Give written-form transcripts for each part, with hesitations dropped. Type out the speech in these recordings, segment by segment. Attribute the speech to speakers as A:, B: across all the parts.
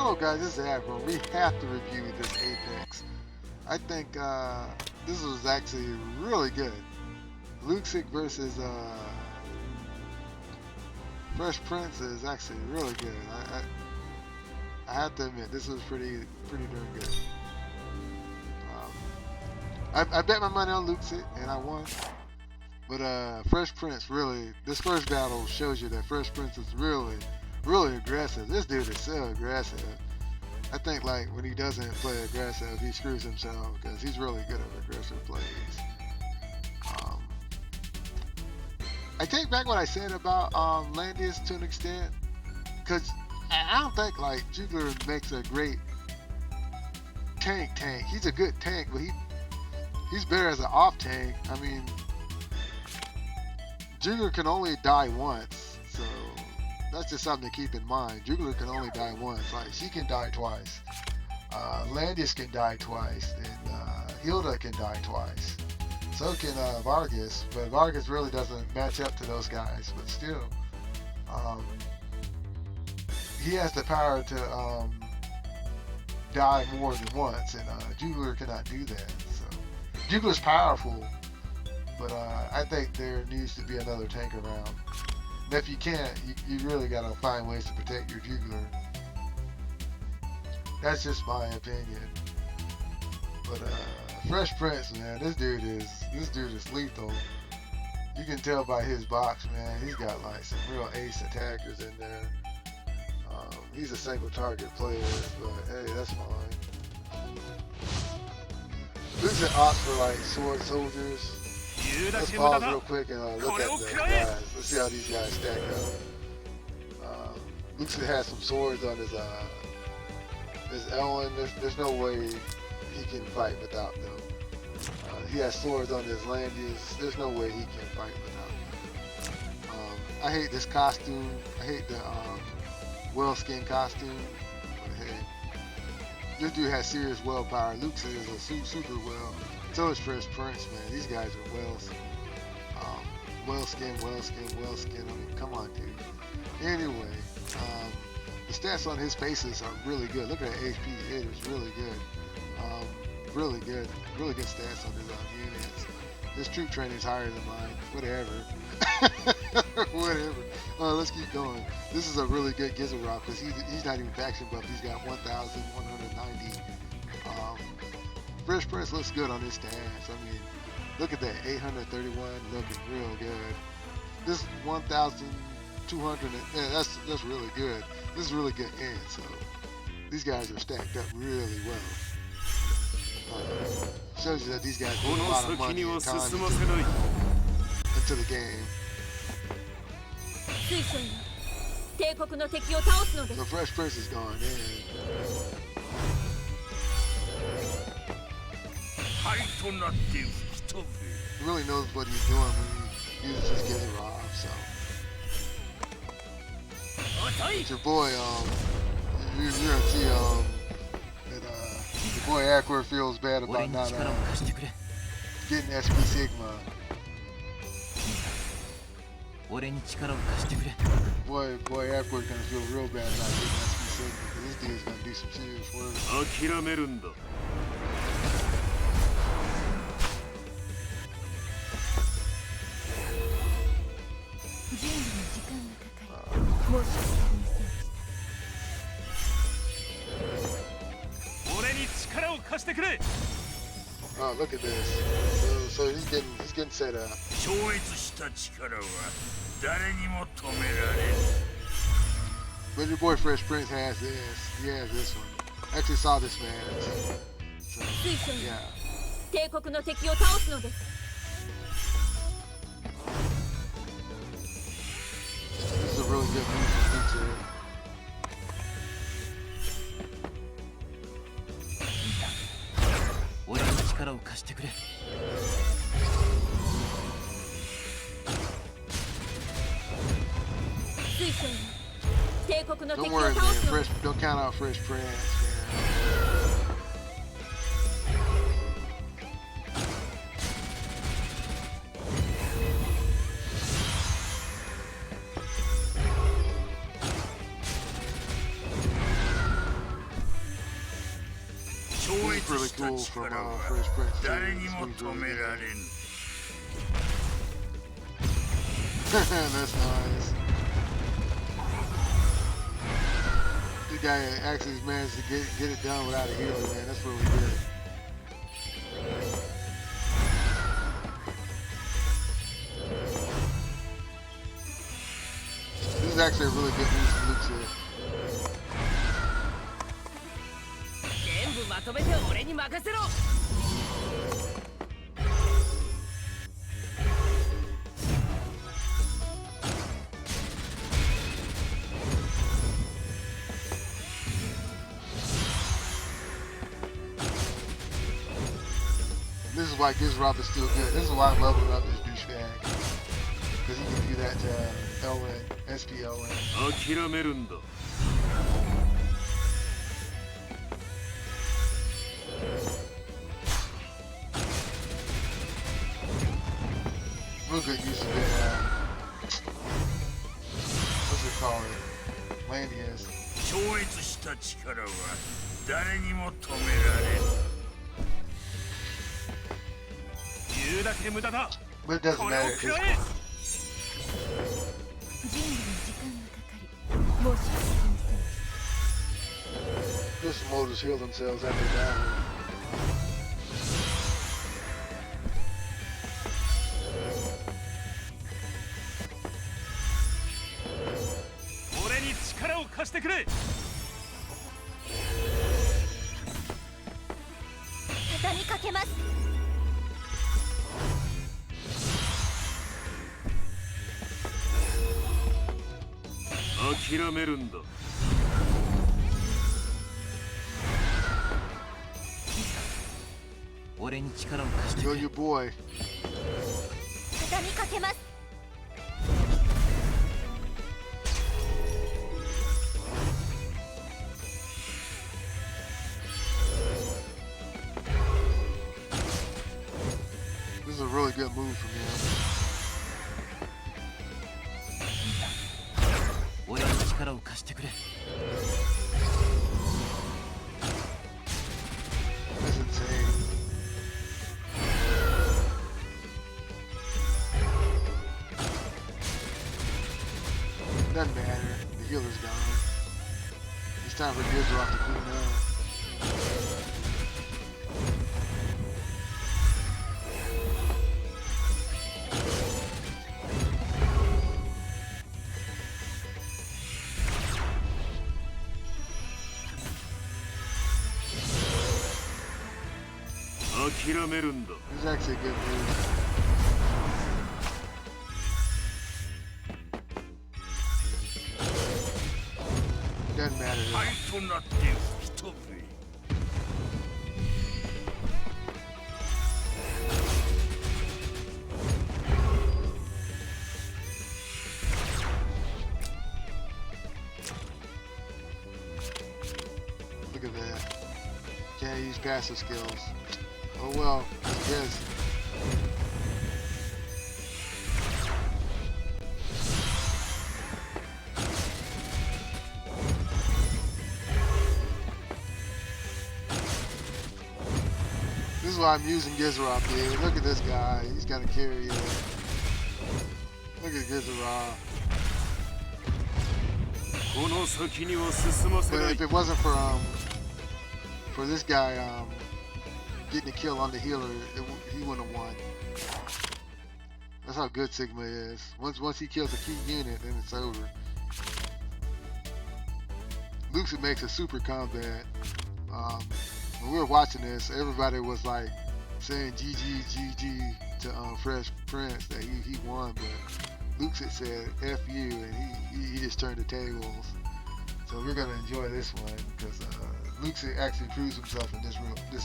A: Hello guys, this is Admiral. We have to review this Apex. I think this was actually really good. Lukcid versus Fresh Prince is actually really good. I have to admit, this was pretty darn good. I bet my money on Lukcid and I won. But Fresh Prince really, this first battle shows you that Fresh Prince is really aggressive. This dude is so aggressive. I think like when he doesn't play aggressive, he screws himself because he's really good at aggressive plays. I take back what I said about Langrisser to an extent, because I don't think like Jugler makes a great tank. He's a good tank, but he's better as an off tank. I mean, Jugler can only die once, so that's just something to keep in mind. Jugler can only die once. Like, she can die twice. Langrisser can die twice, and Hilda can die twice. So can Vargas, but Vargas really doesn't match up to those guys. But still, he has the power to die more than once, and Jugler cannot do that. So Jugler's powerful, but I think there needs to be another tank around. And if you can't, you really gotta find ways to protect your Jugler. That's just my opinion. But Fresh Prince, man, this dude is lethal. You can tell by his box, man. He's got like some real ace attackers in there. He's a single target player, but hey, that's fine. This is ops for like sword soldiers. Let's pause real quick and look at the guys. Let's see how these guys stack up. Lukcid has some swords on his Ellen. There's no way he can fight without them. He has swords on his Langrisser. There's no way he can fight without them. I hate this costume. I hate the whale skin costume. But hey, this dude has serious whale power. Lukcid is a super whale. So is Fresh Prince, man. These guys are whales. Whale skin. I mean, come on, dude. Anyway, the stats on his faces are really good. Look at that HP. It is really good. Really good stats on his units. His troop training is higher than mine. Whatever. Let's keep going. This is a really good Gizzle because he's not even faction buff. He's got 1,190. Fresh Prince looks good on his stats. I mean, look at that, 831, looking real good. This 1,200, yeah, that's really good. This is really good end, so these guys are stacked up really well. Shows you that these guys put a lot of money and time into the game. So Fresh Prince is gone in. He really knows what he's doing when he uses his Gizzle off, so. It's your boy, you're gonna see that your boy Aqua feels bad about not getting SP Sigma. Boy Aqua's gonna feel real bad not getting SP Sigma because this dude's gonna do some serious work. Oh, look at this. So he's getting set up. But your boy Fresh Prince has this. He has this one. I actually saw this man. So, yeah. This is a really good move for Lukcid. Don't worry, man. Don't count out Fresh Prince, man. It's really cool from Fresh Prince. That's nice. This guy actually managed to get it done without a healer, man. That's really good. This is actually a really good move from Lukcid. This is why Gizrop is still good. This is why I'm leveling up this douchebag. Because he can do that to LN, SPLN. Real good use of it. What's it called? Langrisser. But it doesn't matter at this point. Just motors heal themselves after dying. Go your boy. This is a really good move from him. That's insane. Doesn't matter. The healer's gone. It's time for Gizrop to clean up. This is actually a good move. Doesn't matter. Look at that. Can't use passive skills. Oh well, I guess. This is why I'm using Gizrop, dude. Look at this guy. He's got to carry it. Look at Gizrop. But if it wasn't for this guy getting a kill on the healer, he wouldn't have won. That's how good Sigma is. Once he kills a key unit, then it's over. Lukcid makes a super combat. When we were watching this, everybody was like saying GG, GG to Fresh Prince that he won, but Lukcid said F you, and he just turned the tables. So we're gonna enjoy this one because Lukcid actually proves himself in this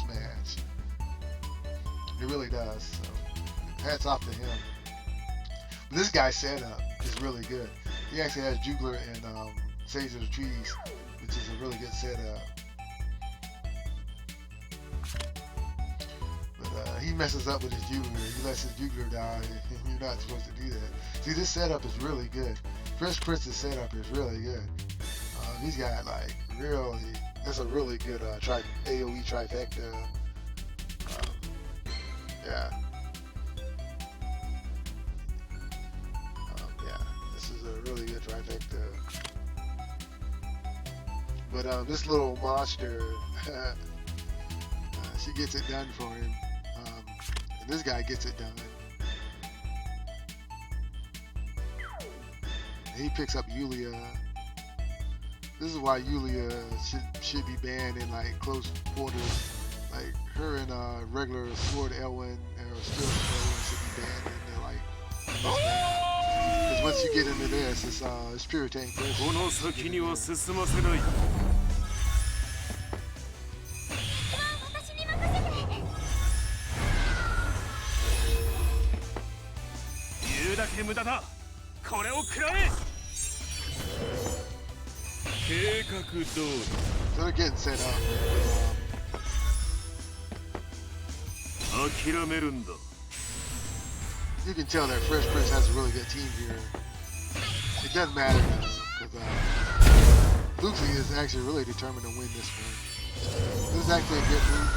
A: match. He really does. So hats off to him. But this guy's setup is really good. He actually has Jugler and Sage of the Trees, which is a really good setup. But he messes up with his Jugler. He lets his Jugler die, and you're not supposed to do that. See, this setup is really good. Fresh Prince's setup is really good. He's got like really, That's a really good AoE trifecta. Yeah. Yeah, this is a really good trifecta. But this little monster, she gets it done for him. And this guy gets it done. And he picks up Yulia. This is why Yulia should be banned in like close quarters. Like her and regular sword Elwyn or steel Elwyn should be banned in the like. Because once you get into this, it's pure tank versus. So they're getting set up. You can tell that Fresh Prince has a really good team here. It doesn't matter now, because Lukcid is actually really determined to win this one. This is actually a good move.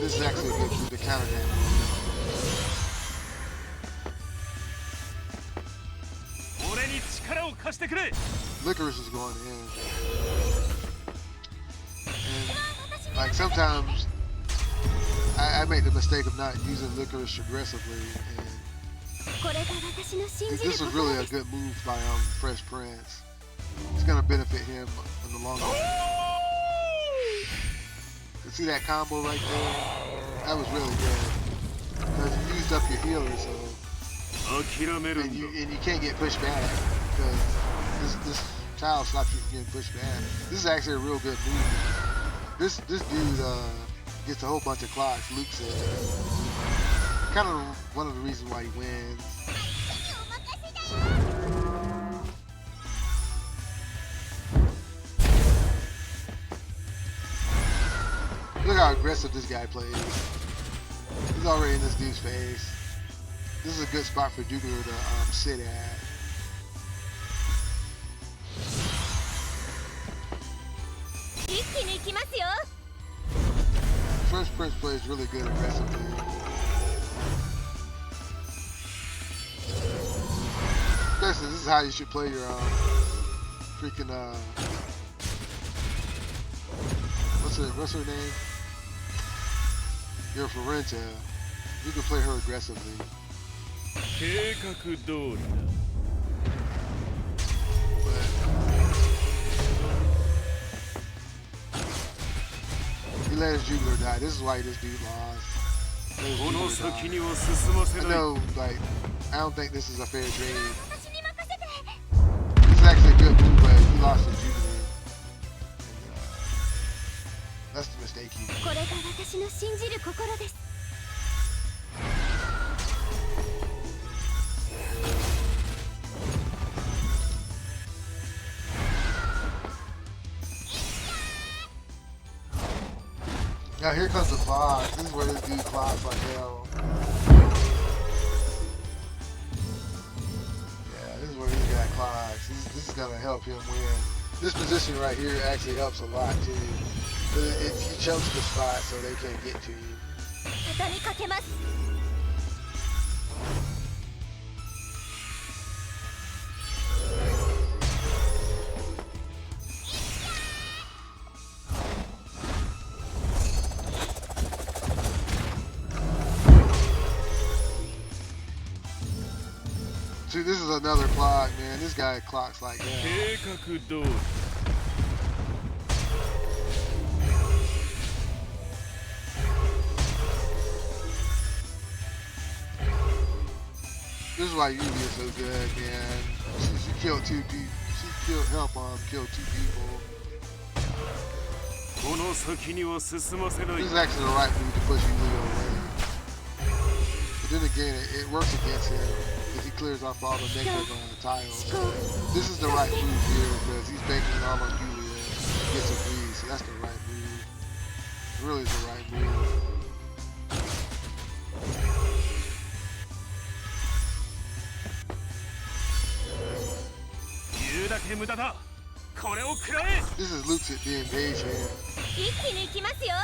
A: This is actually a good move to counter that move. Licorice is going in. And like sometimes I make the mistake of not using Licorice aggressively, and this was really a good move by Fresh Prince. It's gonna benefit him in the long run. You see that combo right there? That was really good. Because you used up your healer, so and you can't get pushed back because this child stops you from getting pushed back. This is actually a real good move. This dude gets a whole bunch of clocks. Lukcid. Kind of one of the reasons why he wins. Look how aggressive this guy plays. He's already in this dude's face. This is a good spot for Jupiter to sit at. Fresh Prince plays really good aggressively. Especially, this is how you should play your freaking what's her name? Your Florenta. You can play her aggressively. He let his Jugler die. This is why this dude lost. I know, like, I don't think this is a fair trade. This is actually a good move, but he lost his Jugler. That's the mistake he made. Now here comes the clock. This is where this dude clocks like hell. Yeah, this is where this guy clocks. This is gonna help him win. This position right here actually helps a lot too. He chokes the spot so they can't get to you. See, this is another clock, man. This guy clocks like that. This is why Yulia is so good, man. She killed two people. She helped kill two people. This is actually the right move to push Yulia away. But then again, it works against him. He clears off all the negative tiles. This is the right move here because he's banking all on Yulia. He gets a breeze, so that's the right move. It really is the right move. This is Lukcid being engaged here.
B: 一気に行きますよ。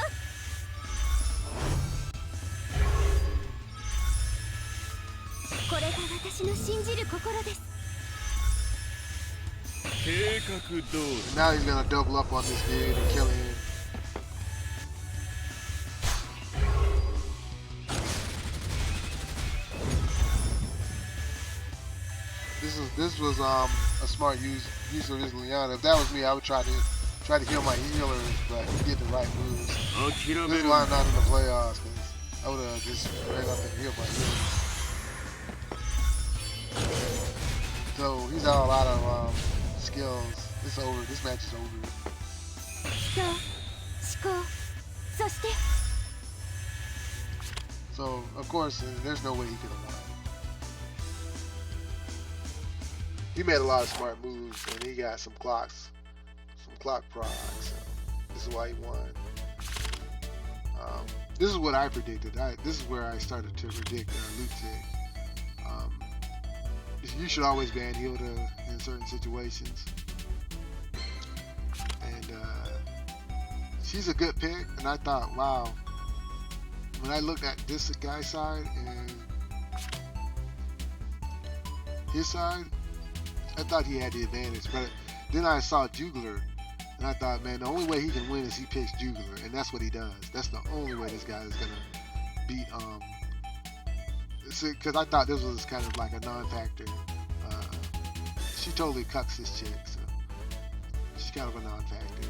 B: これが私の信じる心です。
A: Now he's gonna double up on this dude and kill him. This was a smart use of his Leon. If that was me, I would try to heal my healers, but get the right moves. This is why I'm not in the playoffs, because I would have just ran up and healed my healers. So he's out a lot of skills. It's over. This match is over. So of course, there's no way he could have won. He made a lot of smart moves, and he got some clock procs. So this is why he won. This is what I predicted. This is where I started to predict Lukcid. You should always ban Hilda in certain situations, and she's a good pick. And I thought, wow, when I looked at this guy's side and his side, I thought he had the advantage. But then I saw Jugler, and I thought, man, the only way he can win is he picks Jugler, and that's what he does. That's the only way this guy is gonna beat. Because I thought this was kind of like a non-factor. She totally cucks this chick, so she's kind of a non-factor.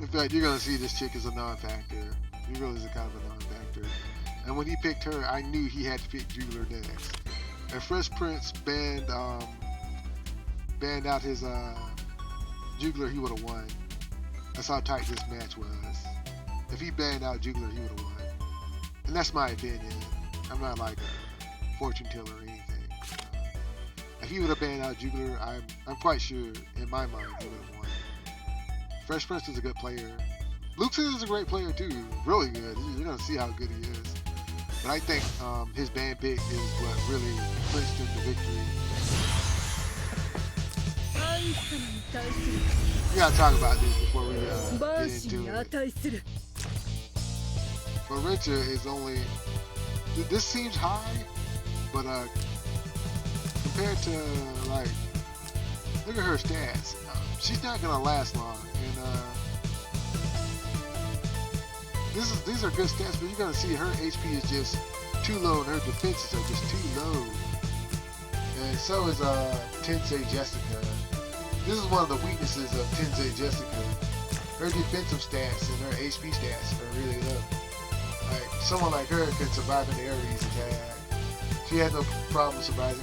A: In fact, you're gonna see this chick as a non-factor. He really is a kind of a non-factor. And when he picked her, I knew he had to pick Jugler next. If Fresh Prince banned out his Jugler, he would have won. That's how tight this match was. If he banned out Jugler, he would have won. And that's my opinion. I'm not like a fortune teller or anything. If he would have banned out Jugler, I'm quite sure, in my mind, he would have won. Fresh Prince is a good player. Lukcid is a great player too. Really good. You're going to see how good he is. But I think his ban pick is what really clinched him the victory. We gotta talk about this before we get into it. Langrisser is only. This seems high, but compared to like, look at her stats. She's not gonna last long, and these are good stats. But you're gonna see her HP is just too low, and her defenses are just too low. And so is Tensei Jessica. This is one of the weaknesses of Tensei Jessica. Her defensive stats and her HP stats are really low. Like someone like her can survive an Ares attack. She had no problem surviving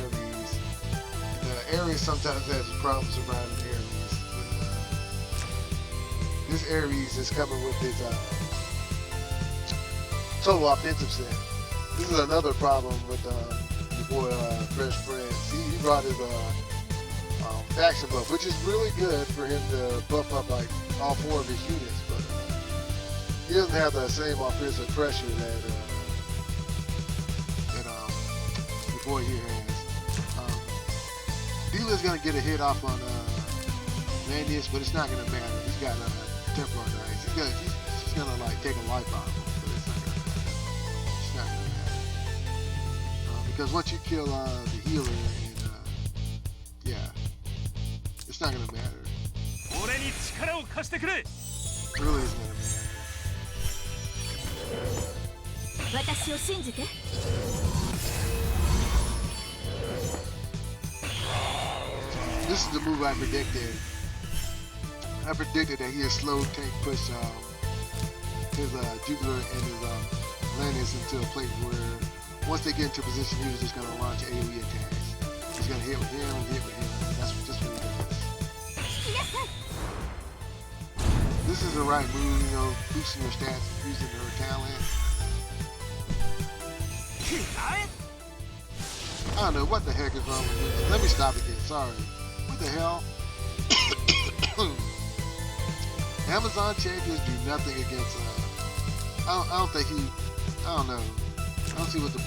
A: Ares. And Ares sometimes has a problem surviving Ares. This Ares is coming with his total offensive set. This is another problem with your boy Fresh Prince. He brought his faction buff, which is really good for him to buff up like all four of his units, but he doesn't have the same offensive pressure that the boy here has. Dila's gonna get a hit off on Landius, but it's not gonna matter. He's got Templar Knights. She's gonna like take a life out of him, but it's not gonna matter. Because once you kill the healer, and yeah. It's not gonna matter. It really isn't gonna matter. This is the move I predicted. I predicted that he had slow tank push his Jugler and his Lannis into a place where once they get into position, he was just gonna launch AoE attacks. He's gonna hit with him and hit with him. That's just what he does. This is the right move, you know, boosting her stats, using her talent. I don't know what the heck is wrong with this. Let me stop again. Sorry. What the hell? Amazon champions do nothing against. I don't think he. I don't know. I don't see what the.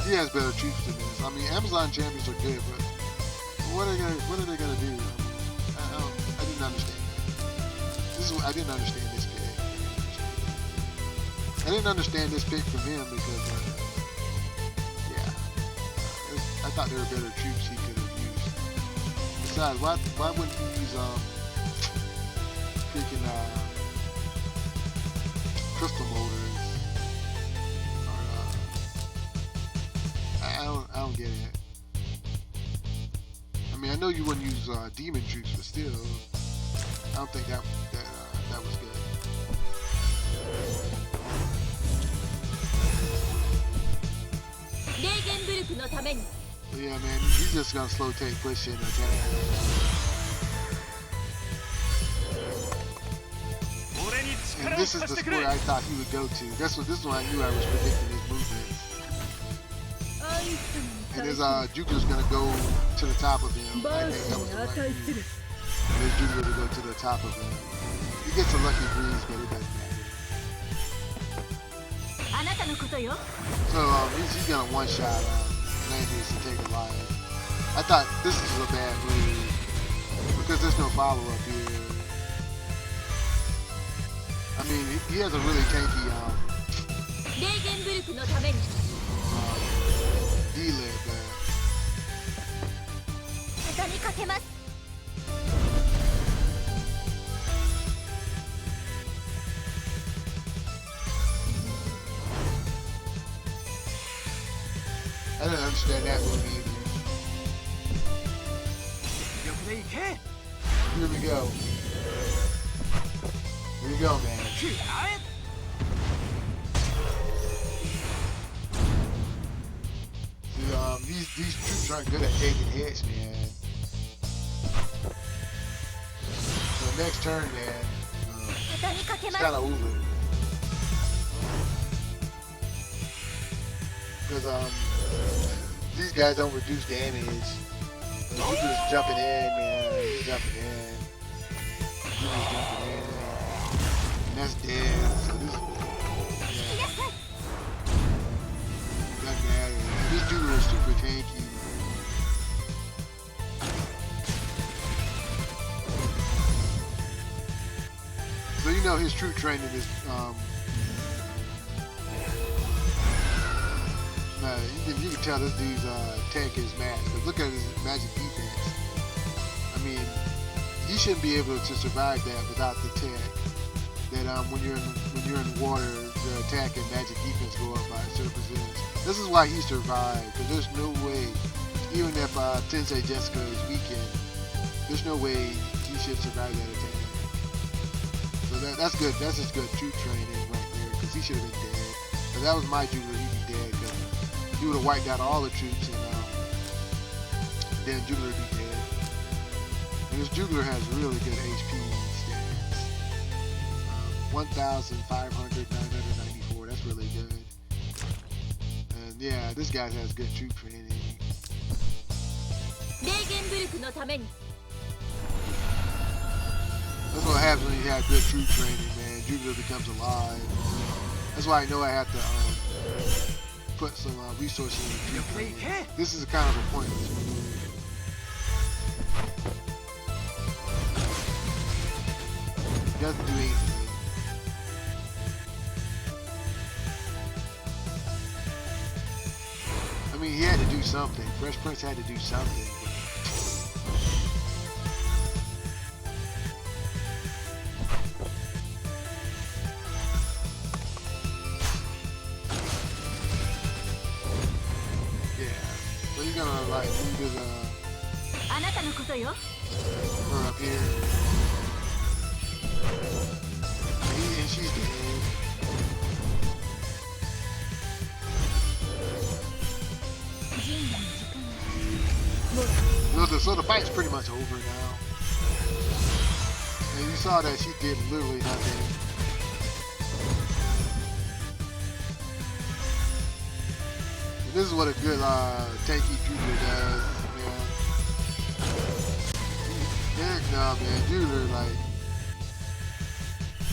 A: He has better troops than this. I mean, Amazon champions are good, but What are they gonna do? I didn't understand that. I didn't understand this pick. I didn't understand this pick from him because, I thought there were better troops he could have used. Besides, why wouldn't he use freaking crystal motors? Or I don't get it. I mean, I know you wouldn't use demon troops, but still, I don't think that was good. But yeah, man, he's just gonna slow take, push, and attack. And this is the square I thought he would go to. This is when I knew I was predicting his movements. And his Juker's gonna go to the top of him. I think that was the right move. And his Juker to go to the top of him. He gets a lucky breeze, but it doesn't matter. So he's gonna one-shot Langrisser to take a life. I thought this is a bad move because there's no follow-up here. I mean, he has a really tanky D-led, but I didn't understand that move either. Here we go. Here we go, man. These troops aren't good at taking hits, man. So next turn, man, it's kind of over. Because these guys don't reduce damage. He's just jumping in, man. He's jumping in. He's jumping in. And that's dead. So this, doesn't matter. This dude is super tanky. So you know his troop training is you can tell this dude's tank is mad. But look at his magic defense. I mean, he shouldn't be able to survive that without the tech. That when you're in water, the attack and magic defense go up by a certain percentage. This is why he survived, because there's no way, even if Tensei Jessica is weakened, there's no way he should survive that attack. So that's good. That's just good troop training right there, because he should have been dead. But that was my Jugler, he'd be dead, because he would have wiped out all the troops, and then Jugler would be dead. And this Jugler has really good HP stats. 1,500, 994, that's really good. And yeah, this guy has good troop training. That's what happens when you have good troop training, man. Jugler becomes alive. That's why I know I have to put some resources in the troop training. This is a kind of a pointless move. Doesn't do anything. I mean, he had to do something. Fresh Prince had to do something. Yeah. So you're gonna like move his her up here. And she's dead. So the fight's pretty much over now. And you saw that she did literally nothing. And this is what a good tanky Jugler does, man. Heck no, man. Jugler, like,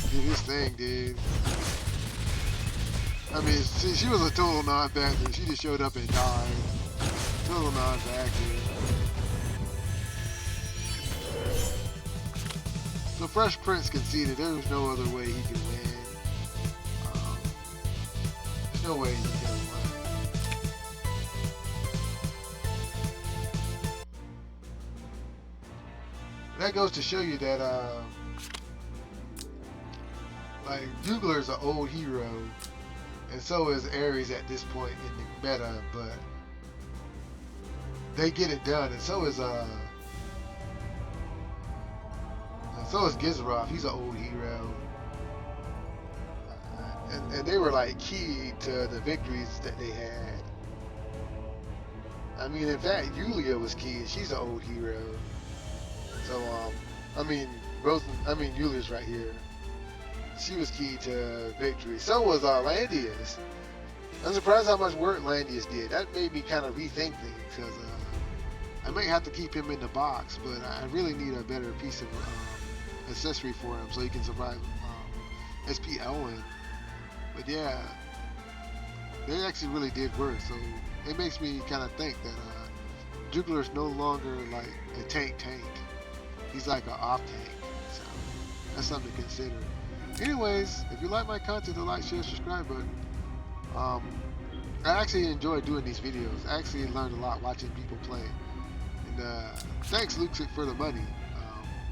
A: did his thing, dude. I mean, she was a total non-factor. She just showed up and died. Total non-factor. Fresh Prince conceded there was no other way he could win. There's no way he could win. That goes to show you that like Jugler's an old hero, and so is Ares at this point in the meta, but they get it done, and so is Gizroff. He's an old hero, and they were like key to the victories that they had. I mean, in fact, Yulia was key. She's an old hero. So Yulia's right here. She was key to victory. So was Landius. I'm surprised how much work Landius did. That made me kind of rethink things, because I may have to keep him in the box, but I really need a better piece of accessory for him so he can survive SP Elwyn. But yeah, they actually really did work. So it makes me kind of think that Jugler's no longer like a tank. He's like an off tank. So that's something to consider. Anyways, if you like my content, the like, share, subscribe button. I actually enjoy doing these videos. I actually learned a lot watching people play. And thanks Lukcid for the money.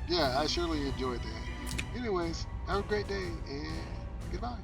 A: Yeah, I surely enjoyed that. Anyways, have a great day and goodbye.